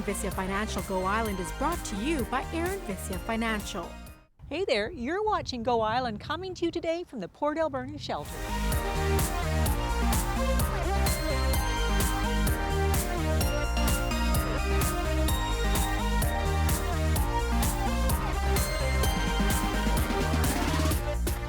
Aaron Vissia Financial Go Island is brought to you by Aaron Vissia Financial. Hey there, you're watching Go Island, coming to you today from the Port Alberni shelter.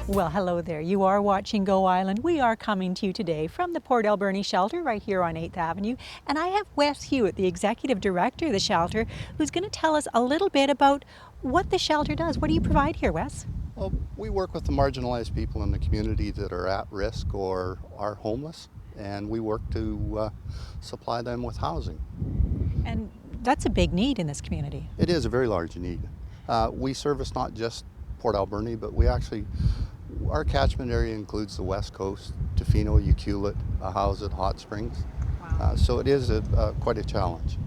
Well, hello there. You are watching Go Island. We are coming to you today from the Port Alberni shelter right here on 8th Avenue. And I have Wes Hewitt, the executive director of the shelter, who's going to tell us a little bit about what the shelter does. What do you provide here, Wes? Well, we work with the marginalized people in the community that are at risk or are homeless, and we work to supply them with housing. And that's a big need in this community. It is a very large need. We service not just Port Alberni, but we actually, our catchment area includes the West Coast, Tofino, Ucluelet, Ahousaht, Hot Springs. Wow. So it is quite a challenge.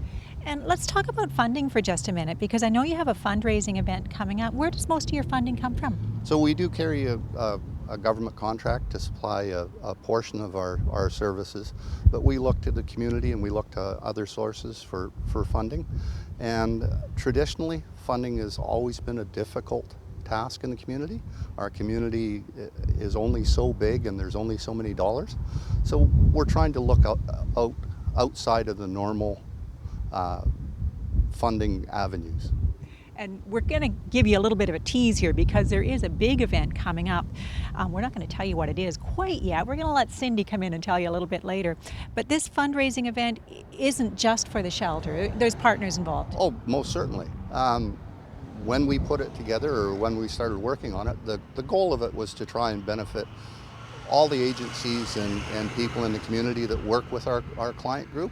And let's talk about funding for just a minute, because I know you have a fundraising event coming up. Where does most of your funding come from? So we do carry a government contract to supply a portion of our services, but we look to the community and we look to other sources for funding. And traditionally, funding has always been a difficult task in the community. Our community is only so big and there's only so many dollars. So we're trying to look outside of the normal funding avenues. And we're going to give you a little bit of a tease here, because there is a big event coming up. We're not going to tell you what it is quite yet. We're going to let Cindy come in and tell you a little bit later. But this fundraising event isn't just for the shelter. There's partners involved. Oh, most certainly. When we put it together, or when we started working on it, the goal of it was to try and benefit all the agencies and people in the community that work with our client group.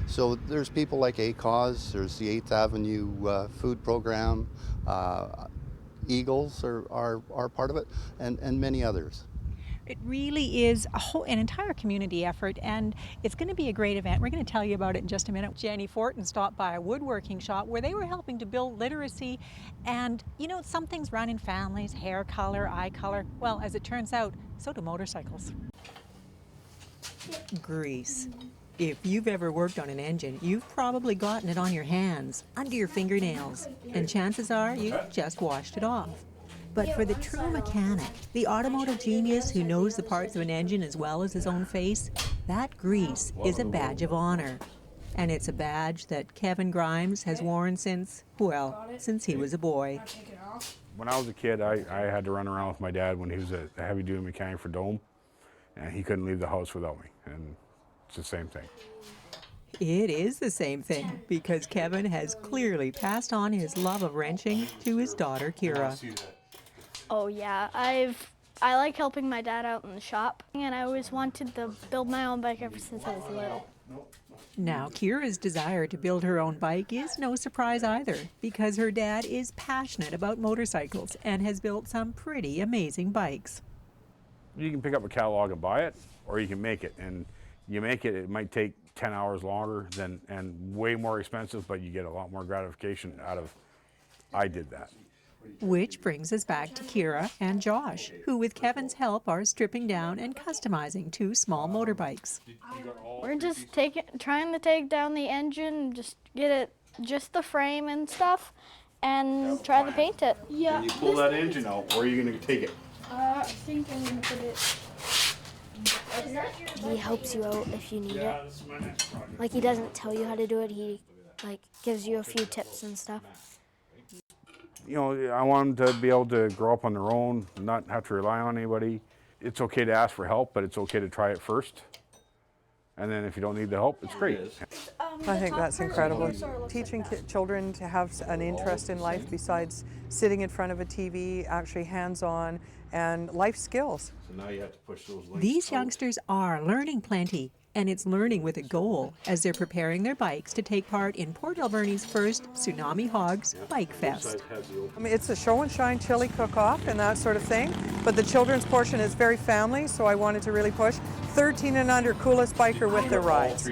So there's people like ACAUSE, there's the 8th Avenue food program, Eagles are part of it, and many others. It really is an entire community effort, and it's going to be a great event. We're going to tell you about it in just a minute. Jenny Fortin stopped by a woodworking shop where they were helping to build literacy, and some things run in families: hair color, eye color. Well, as it turns out, so do motorcycles. Grease. If you've ever worked on an engine, you've probably gotten it on your hands, under your fingernails, and chances are you just washed it off. But for the true mechanic, the automotive genius who knows the parts of an engine as well as his own face, that grease is a badge of honor. And it's a badge that Kevin Grimes has worn since he was a boy. When I was a kid, I had to run around with my dad when he was a heavy-duty mechanic for Dome, and he couldn't leave the house without me, and it's the same thing. It is the same thing, because Kevin has clearly passed on his love of wrenching to his daughter, Kira. Oh yeah, I like helping my dad out in the shop, and I always wanted to build my own bike ever since I was little. Now, Kira's desire to build her own bike is no surprise either, because her dad is passionate about motorcycles and has built some pretty amazing bikes. You can pick up a catalog and buy it, or you can make it, and you make it, it might take 10 hours longer and way more expensive, but you get a lot more gratification out of, I did that. Which brings us back to Kira and Josh, who with Kevin's help are stripping down and customizing two small motorbikes. We're just trying to take down the engine, just get it, just the frame and stuff, and try to paint it. Yeah. When you pull that engine out, where are you going to take it? I think I'm going to put it... He helps you out if you need it. Like, he doesn't tell you how to do it, he gives you a few tips and stuff. I want them to be able to grow up on their own, not have to rely on anybody. It's okay to ask for help, but it's okay to try it first. And then if you don't need the help, it's great. I think that's incredible. Teaching children to have an interest in life besides sitting in front of a TV, actually hands-on, and life skills. So now you have to push those links. These youngsters are learning plenty, and it's learning with a goal as they're preparing their bikes to take part in Port Alberni's first Tsunami Hogs Bike Fest. I mean, it's a show and shine chili cook-off and that sort of thing, but the children's portion is very family, so I wanted to really push 13 and under coolest biker with their rides.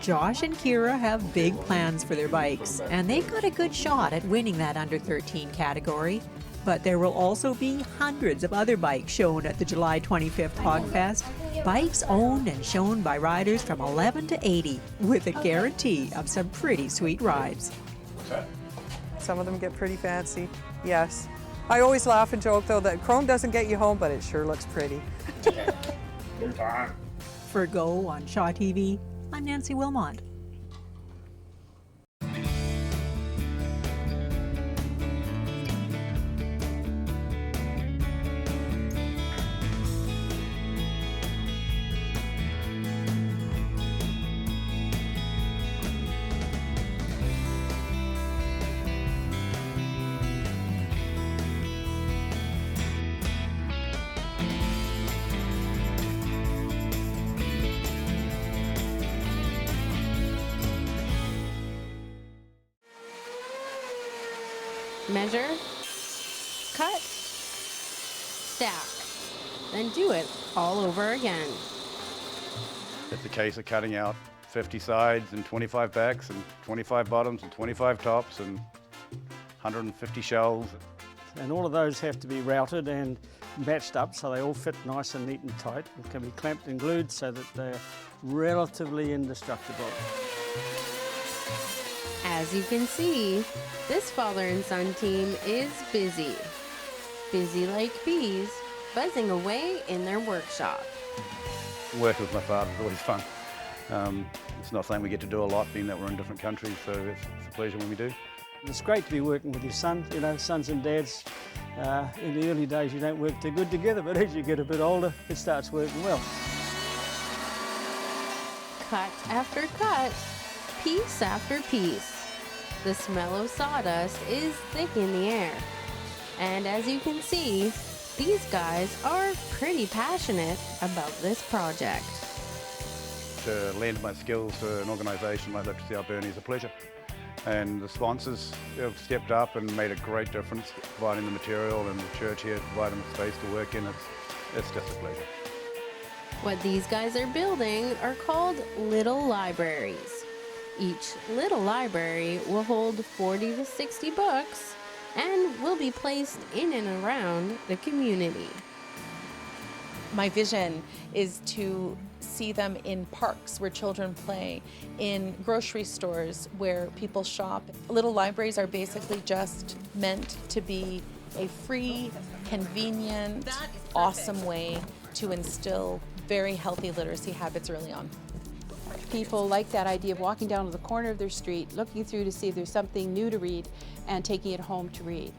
Josh and Kira have big plans for their bikes, and they've got a good shot at winning that under 13 category. But there will also be hundreds of other bikes shown at the July 25th Hog Fest. Bikes owned and shown by riders from 11 to 80, with a guarantee of some pretty sweet rides. Some of them get pretty fancy, yes. I always laugh and joke though that chrome doesn't get you home, but it sure looks pretty. Good time. For Go on Shaw TV, I'm Nancy Wilmot. Measure, cut, stack, then do it all over again. It's a case of cutting out 50 sides and 25 backs and 25 bottoms and 25 tops and 150 shells. And all of those have to be routed and matched up so they all fit nice and neat and tight and can be clamped and glued so that they're relatively indestructible. As you can see, this father and son team is busy. Busy like bees, buzzing away in their workshop. Working with my father is always fun. It's not something we get to do a lot, being that we're in different countries, so it's a pleasure when we do. It's great to be working with your son, you know, sons and dads. In the early days you don't work too good together, but as you get a bit older, it starts working well. Cut after cut, piece after piece. The smell of sawdust is thick in the air. And as you can see, these guys are pretty passionate about this project. To lend my skills to an organisation like Literacy Alberni is a pleasure. And the sponsors have stepped up and made a great difference, providing the material, and the church here providing the space to work in. It's just a pleasure. What these guys are building are called little libraries. Each little library will hold 40 to 60 books and will be placed in and around the community. My vision is to see them in parks where children play, in grocery stores where people shop. Little libraries are basically just meant to be a free, convenient, awesome way to instill very healthy literacy habits early on. People like that idea of walking down to the corner of their street, looking through to see if there's something new to read, and taking it home to read.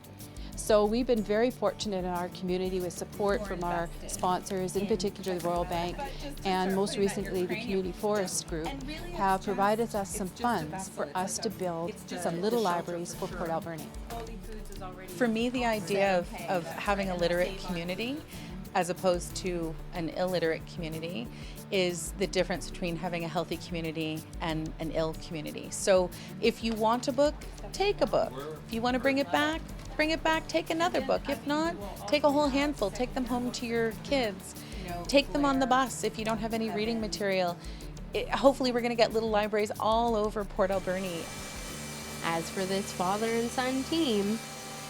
So we've been very fortunate in our community with support from our sponsors, in particular the Royal Bank, and most recently the Community Forest Group, have provided us some funds for us to build some little libraries for Port Alberni. For me, the idea of having a literate community as opposed to an illiterate community is the difference between having a healthy community and an ill community. So if you want a book, take a book. If you want to bring it back, take another book. If not, take a whole handful, take them home to your kids. Take them on the bus if you don't have any reading material. Hopefully we're going to get little libraries all over Port Alberni. As for this father and son team,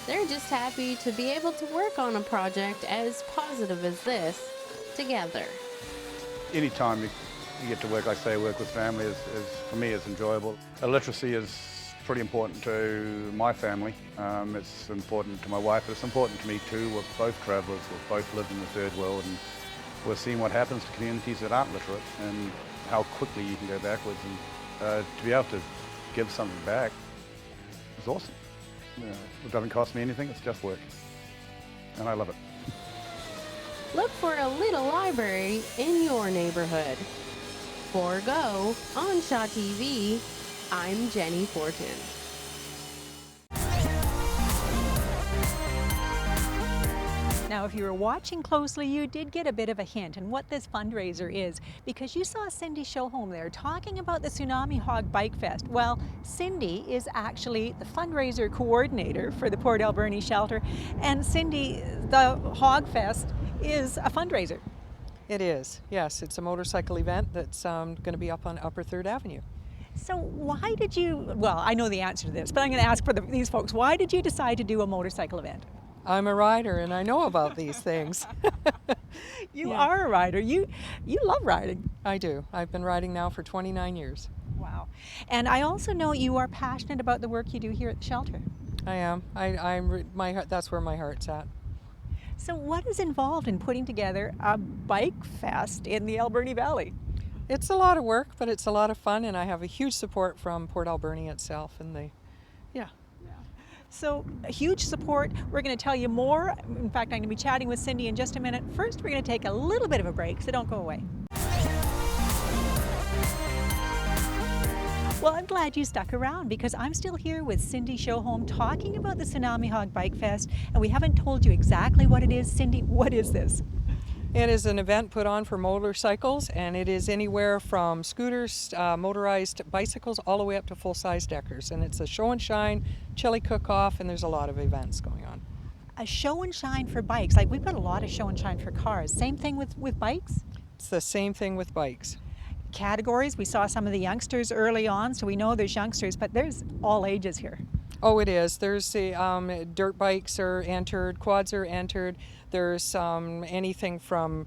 they're just happy to be able to work on a project as positive as this together. Anytime you get to work, like say, work with family is for me, is enjoyable. Literacy is pretty important to my family. It's important to my wife, but it's important to me too. We're both travellers, we've both lived in the third world, and we're seeing what happens to communities that aren't literate and how quickly you can go backwards. And to be able to give something back is awesome. It doesn't cost me anything, it's just work. And I love it. Look for a little library in your neighborhood. For Go on Shaw TV, I'm Jenny Fortin. Now, if you were watching closely, you did get a bit of a hint in what this fundraiser is, because you saw Cindy Showhome there talking about the Tsunami Hog Bike Fest. Well, Cindy is actually the fundraiser coordinator for the Port Alberni shelter, and Cindy, the Hog Fest is a fundraiser. It is, yes. It's a motorcycle event that's going to be up on Upper 3rd Avenue. So why did you, well, I know the answer to this, but I'm going to ask for these folks, why did you decide to do a motorcycle event? I'm a rider and I know about these things. You are a rider. You love riding. I do. I've been riding now for 29 years. Wow. And I also know you are passionate about the work you do here at the shelter. I am. That's where my heart's at. So what is involved in putting together a bike fest in the Alberni Valley? It's a lot of work, but it's a lot of fun, and I have a huge support from Port Alberni itself, and So a huge support. We're going to tell you more. In fact, I'm going to be chatting with Cindy in just a minute. First, we're going to take a little bit of a break, so don't go away. Well, I'm glad you stuck around because I'm still here with Cindy Showholm talking about the Tsunami Hog Bike Fest, and we haven't told you exactly what it is. Cindy, what is this? It is an event put on for motorcycles, and it is anywhere from scooters, motorized bicycles, all the way up to full-size deckers. And it's a show and shine, chili cook-off, and there's a lot of events going on. A show and shine for bikes. Like we've got a lot of show and shine for cars. Same thing with bikes? It's the same thing with bikes. Categories, we saw some of the youngsters early on, so we know there's youngsters, but there's all ages here. Oh, it is. There's the dirt bikes are entered, quads are entered. There's anything from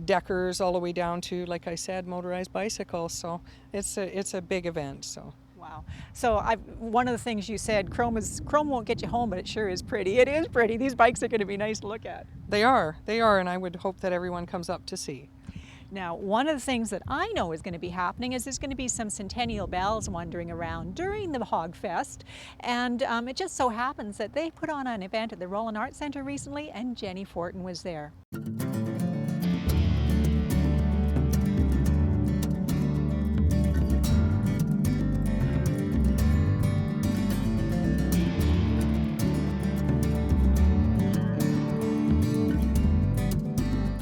deckers all the way down to, like I said, motorized bicycles. So it's a big event. So. Wow. So one of the things you said, chrome won't get you home, but it sure is pretty. It is pretty. These bikes are going to be nice to look at. They are, and I would hope that everyone comes up to see. Now, one of the things that I know is going to be happening is there's going to be some centennial bells wandering around during the Hog Fest, and it just so happens that they put on an event at the Roland Arts Centre recently, and Jenny Fortin was there.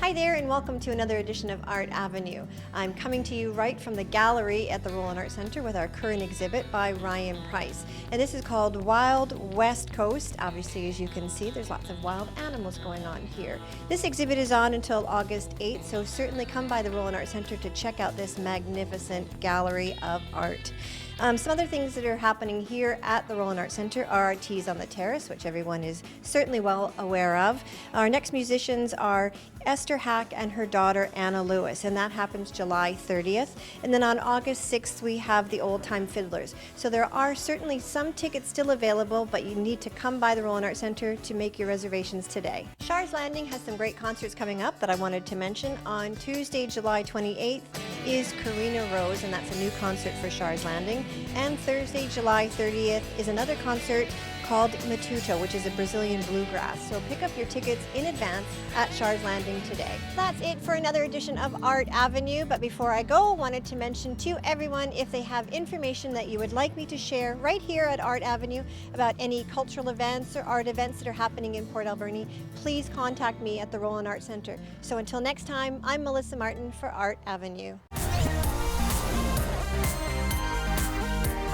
Hi there and welcome to another edition of Art Avenue. I'm coming to you right from the gallery at the Roland Arts Centre with our current exhibit by Ryan Price. And this is called Wild West Coast. Obviously, as you can see, there's lots of wild animals going on here. This exhibit is on until August 8th, so certainly come by the Roland Arts Centre to check out this magnificent gallery of art. Some other things that are happening here at the Roland Arts Centre are our Teas on the Terrace, which everyone is certainly well aware of. Our next musicians are Esther Hack and her daughter Anna Lewis, and that happens July 30th. And then on August 6th, we have the Old Time Fiddlers. So there are certainly some tickets still available, but you need to come by the Roland Arts Centre to make your reservations today. Shars Landing has some great concerts coming up that I wanted to mention. On Tuesday, July 28th is Karina Rose, and that's a new concert for Shars Landing. And Thursday, July 30th is another concert called Matuto, which is a Brazilian bluegrass. So pick up your tickets in advance at Shars Landing today. That's it for another edition of Art Avenue, but before I go, I wanted to mention to everyone if they have information that you would like me to share right here at Art Avenue about any cultural events or art events that are happening in Port Alberni, please contact me at the Roland Arts Centre. So until next time, I'm Melissa Martin for Art Avenue.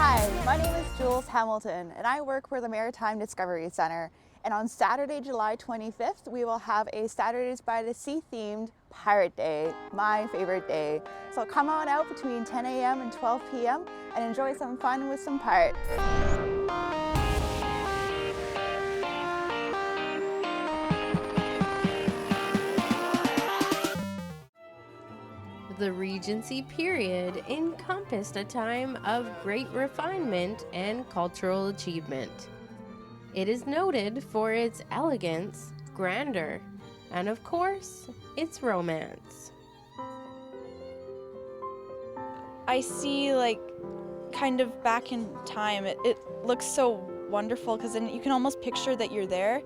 Hi, my name is Jules Hamilton and I work for the Maritime Discovery Center. And on Saturday, July 25th, we will have a Saturdays by the Sea themed Pirate Day, my favorite day. So come on out between 10 a.m. and 12 p.m. and enjoy some fun with some pirates. The Regency period encompassed a time of great refinement and cultural achievement. It is noted for its elegance, grandeur, and of course, its romance. I see kind of back in time. It looks so wonderful because then you can almost picture that you're there.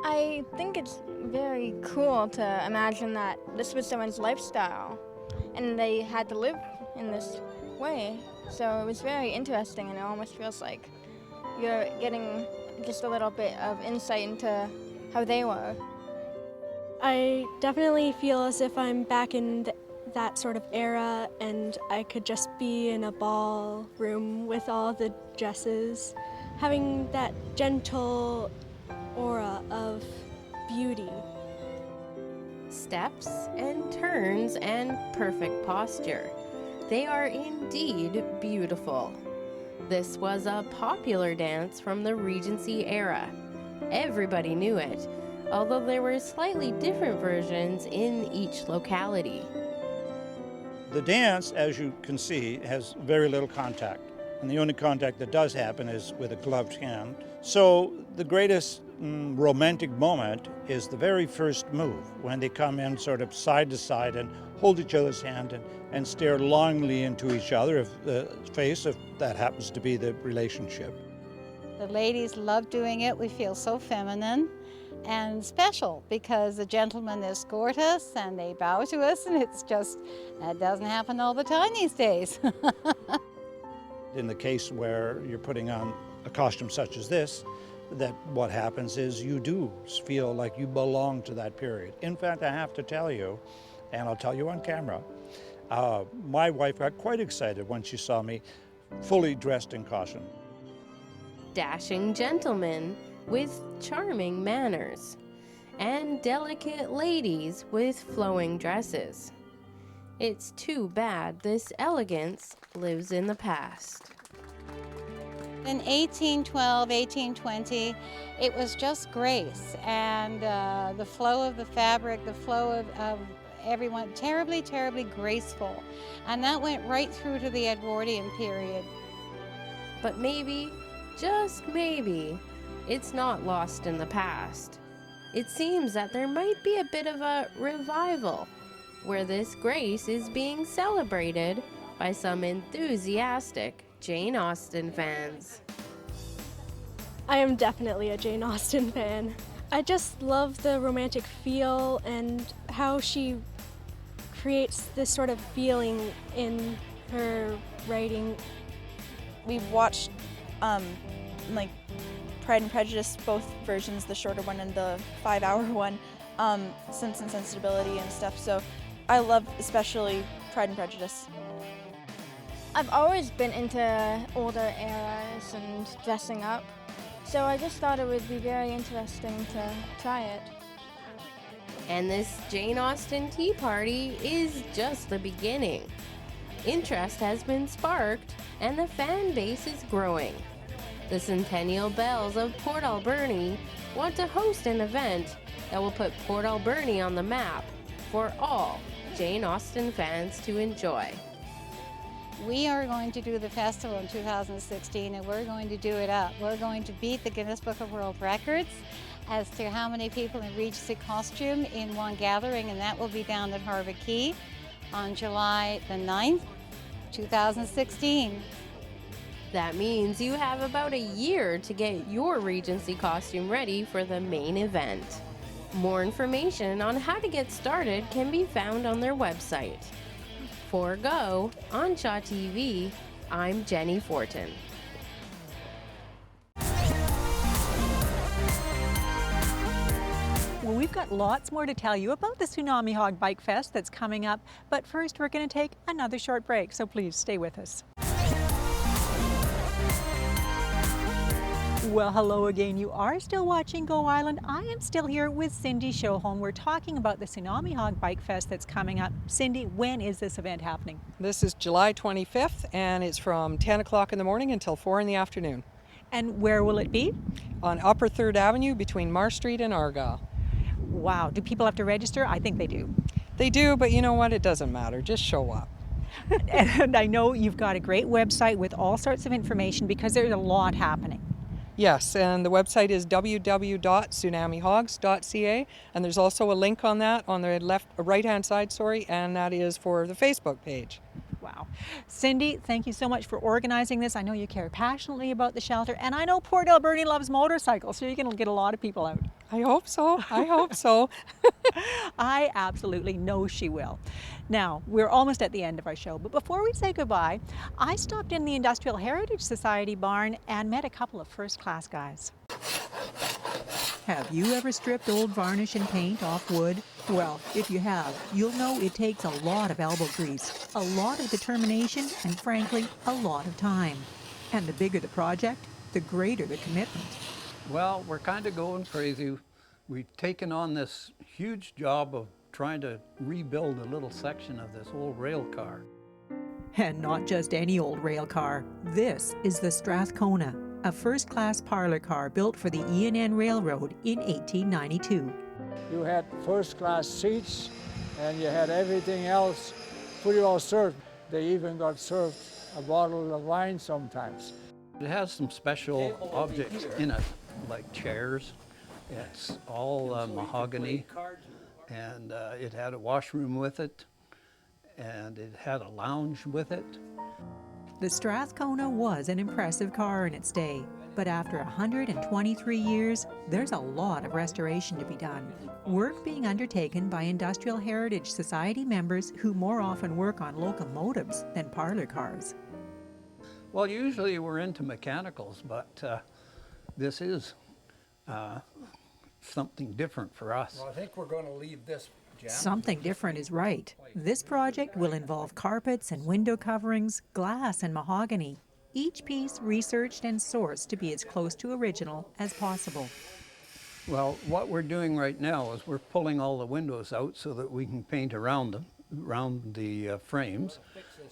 I think it's very cool to imagine that this was someone's lifestyle and they had to live in this way. So it was very interesting, and it almost feels like you're getting just a little bit of insight into how they were. I definitely feel as if I'm back in that sort of era, and I could just be in a ballroom with all the dresses, having that gentle aura of beauty. Steps and turns and perfect posture. They are indeed beautiful. This was a popular dance from the Regency era, Everybody knew it, although there were slightly different versions in each locality. The dance, as you can see, has very little contact. And the only contact that does happen is with a gloved hand. So the greatest romantic moment is the very first move, when they come in sort of side to side and hold each other's hand and stare longingly into each other's face, if that happens to be the relationship. The ladies love doing it. We feel so feminine and special because the gentlemen escort us and they bow to us, and it's just, that doesn't happen all the time these days. In the case where you're putting on a costume such as this, that what happens is you do feel like you belong to that period. In fact, I have to tell you, and I'll tell you on camera, my wife got quite excited when she saw me fully dressed in costume. Dashing gentlemen with charming manners, and delicate ladies with flowing dresses. It's too bad this elegance lives in the past. In 1812, 1820, it was just grace, and the flow of the fabric, the flow of everyone, terribly, terribly graceful. And that went right through to the Edwardian period. But maybe, just maybe, it's not lost in the past. It seems that there might be a bit of a revival, where this grace is being celebrated by some enthusiastic Jane Austen fans. I am definitely a Jane Austen fan. I just love the romantic feel and how she creates this sort of feeling in her writing. We've watched like Pride and Prejudice, both versions, the shorter one and the 5-hour one, Sense and Sensibility and stuff, so I love especially Pride and Prejudice. I've always been into older eras and dressing up, so I just thought it would be very interesting to try it. And this Jane Austen Tea Party is just the beginning. Interest has been sparked, and the fan base is growing. The Centennial Belles of Port Alberni want to host an event that will put Port Alberni on the map for all Jane Austen fans to enjoy. We are going to do the festival in 2016, and we're going to do it up. We're going to beat the Guinness Book of World Records as to how many people in Regency costume in one gathering, and that will be down at Harbour Quay on July the 9th, 2016. That means you have about a year to get your Regency costume ready for the main event. More information on how to get started can be found on their website. For Go on Shaw TV, I'm Jenny Fortin. Well, we've got lots more to tell you about the Tsunami Hog Bike Fest that's coming up, but first we're going to take another short break, so please stay with us. Well, hello again. You are still watching Go Island. I am still here with Cindy Showholm. We're talking about the Tsunami Hog Bike Fest that's coming up. Cindy, when is this event happening? This is July 25th, and it's from 10 o'clock in the morning until 4 in the afternoon. And where will it be? On Upper 3rd Avenue between Marsh Street and Argyle. Wow. Do people have to register? I think they do. They do, but you know what? It doesn't matter. Just show up. And I know you've got a great website with all sorts of information because there's a lot happening. Yes, and the website is www.tsunamihogs.ca, and there's also a link on that on the right-hand side, and that is for the Facebook page. Wow. Cindy, thank you so much for organizing this. I know you care passionately about the shelter, and I know Port Alberni loves motorcycles, so you're going to get a lot of people out. I hope so. I hope so. I absolutely know she will. Now, we're almost at the end of our show, but before we say goodbye, I stopped in the Industrial Heritage Society barn and met a couple of first-class guys. Have you ever stripped old varnish and paint off wood? Well, if you have, you'll know it takes a lot of elbow grease, a lot of determination, and frankly, a lot of time. And the bigger the project, the greater the commitment. Well, we're kind of going crazy. We've taken on this huge job of trying to rebuild a little section of this old rail car. And not just any old rail car. This is the Strathcona. a first-class parlor car built for the E&N Railroad in 1892. You had first-class seats, and you had everything else pretty well served. They even got served a bottle of wine sometimes. It has some special objects in it, like chairs. It's all mahogany, and it had a washroom with it, and it had a lounge with it. The Strathcona was an impressive car in its day, but after 123 years, there's a lot of restoration to be done. Work being undertaken by Industrial Heritage Society members who more often work on locomotives than parlor cars. Well, usually we're into mechanicals, but this is something different for us. Well, I think we're going to leave this jam. Something different is right. This project will involve carpets and window coverings, glass and mahogany, each piece researched and sourced to be as close to original as possible. Well, what we're doing right now is we're pulling all the windows out so that we can paint around them, around the frames,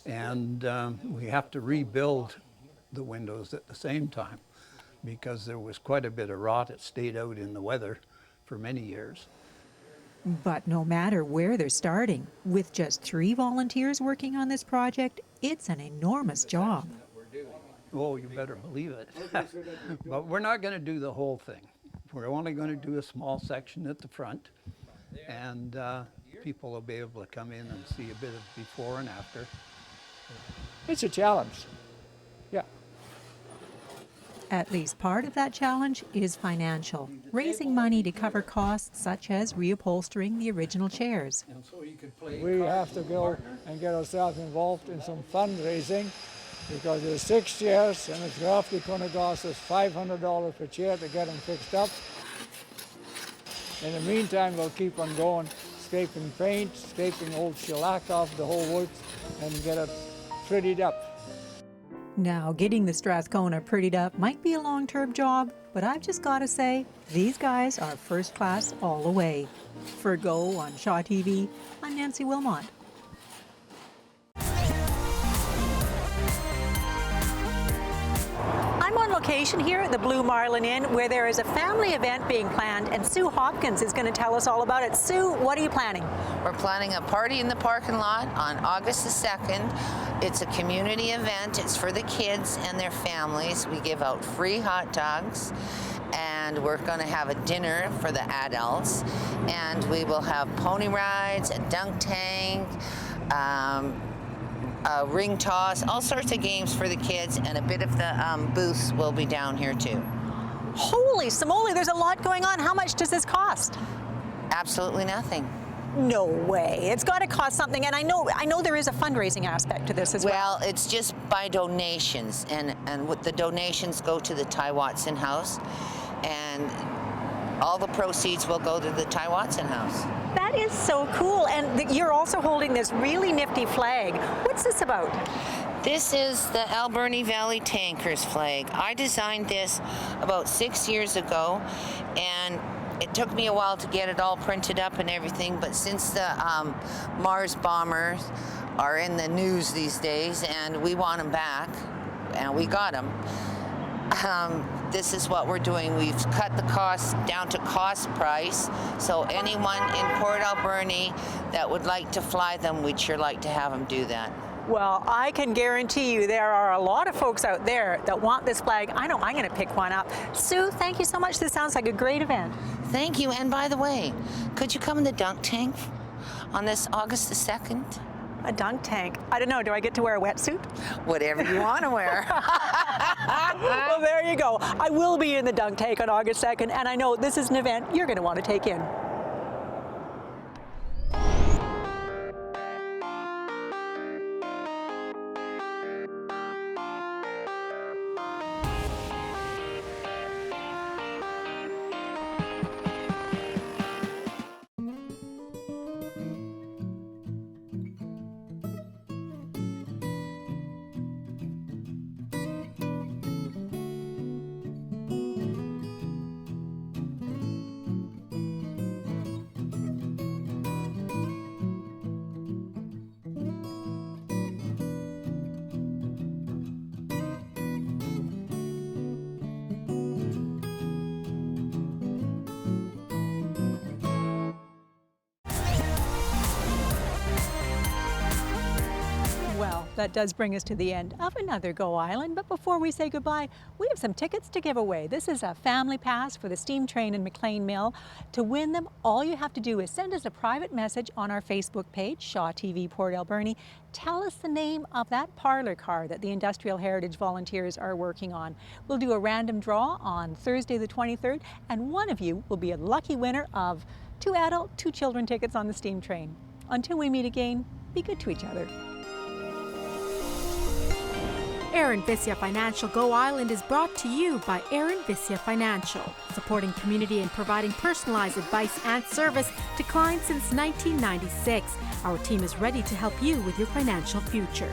and we have to rebuild the windows at the same time because there was quite a bit of rot. It stayed out in the weather for many years. But no matter where they're starting, with just 3 volunteers working on this project, it's an enormous job. Oh, you better believe it. But we're not going to do the whole thing. We're only going to do a small section at the front, and people will be able to come in and see a bit of before and after. It's a challenge, yeah. At least part of that challenge is financial, raising money to cover costs such as reupholstering the original chairs. We have to go and get ourselves involved in some fundraising because there's 6 chairs and it's roughly going to cost us $500 per chair to get them fixed up. In the meantime, we'll keep on going, scraping paint, scraping old shellac off the whole wood and get it prettied up. Now, getting the Strathcona prettied up might be a long-term job, but I've just got to say, these guys are first class all the way. For Go on Shaw TV, I'm Nancy Wilmot. I'm on location here at the Blue Marlin Inn where there is a family event being planned, and Sue Hopkins is going to tell us all about it. Sue, what are you planning? We're planning a party in the parking lot on August the 2nd. It's a community event. It's for the kids and their families. We give out free hot dogs, and we're going to have a dinner for the adults, and we will have pony rides, a dunk tank, a ring toss, all sorts of games for the kids, and a bit of the booths will be down here too. Holy smoly, there's a lot going on. How much does this cost? Absolutely nothing. No way. It's got to cost something, and I know there is a fundraising aspect to this as well. Well, it's just by donations, and what the donations go to the Ty Watson House, and all the proceeds will go to the Ty Watson House. That is so cool, and you're also holding this really nifty flag. What's this about? This is the Alberni Valley Tankers flag. I designed this about 6 years ago, and it took me a while to get it all printed up and everything, but since the Mars bombers are in the news these days and we want them back, and we got them, this is what we're doing. We've cut the cost down to cost price, so anyone in Port Alberni that would like to fly them, we'd sure like to have them do that. Well, I can guarantee you there are a lot of folks out there that want this flag. I know I'm going to pick one up. Sue, thank you so much. This sounds like a great event. Thank you, and by the way, could you come in the dunk tank on this August the 2nd? A dunk tank? I don't know, do I get to wear a wetsuit? Whatever you want to wear. Well, there you go. I will be in the dunk tank on August 2nd, and I know this is an event you're going to want to take in. that does bring us to the end of another Go Island. But before we say goodbye, we have some tickets to give away. This is a family pass for the steam train in McLean Mill. To win them, all you have to do is send us a private message on our Facebook page, Shaw TV Port Alberni. Tell us the name of that parlor car that the Industrial Heritage volunteers are working on. We'll do a random draw on Thursday the 23rd, and one of you will be a lucky winner of 2 adult, 2 children tickets on the steam train. Until we meet again, be good to each other. Aaron Vissia Financial Go Island is brought to you by Aaron Vissia Financial, supporting community and providing personalized advice and service to clients since 1996. Our team is ready to help you with your financial future.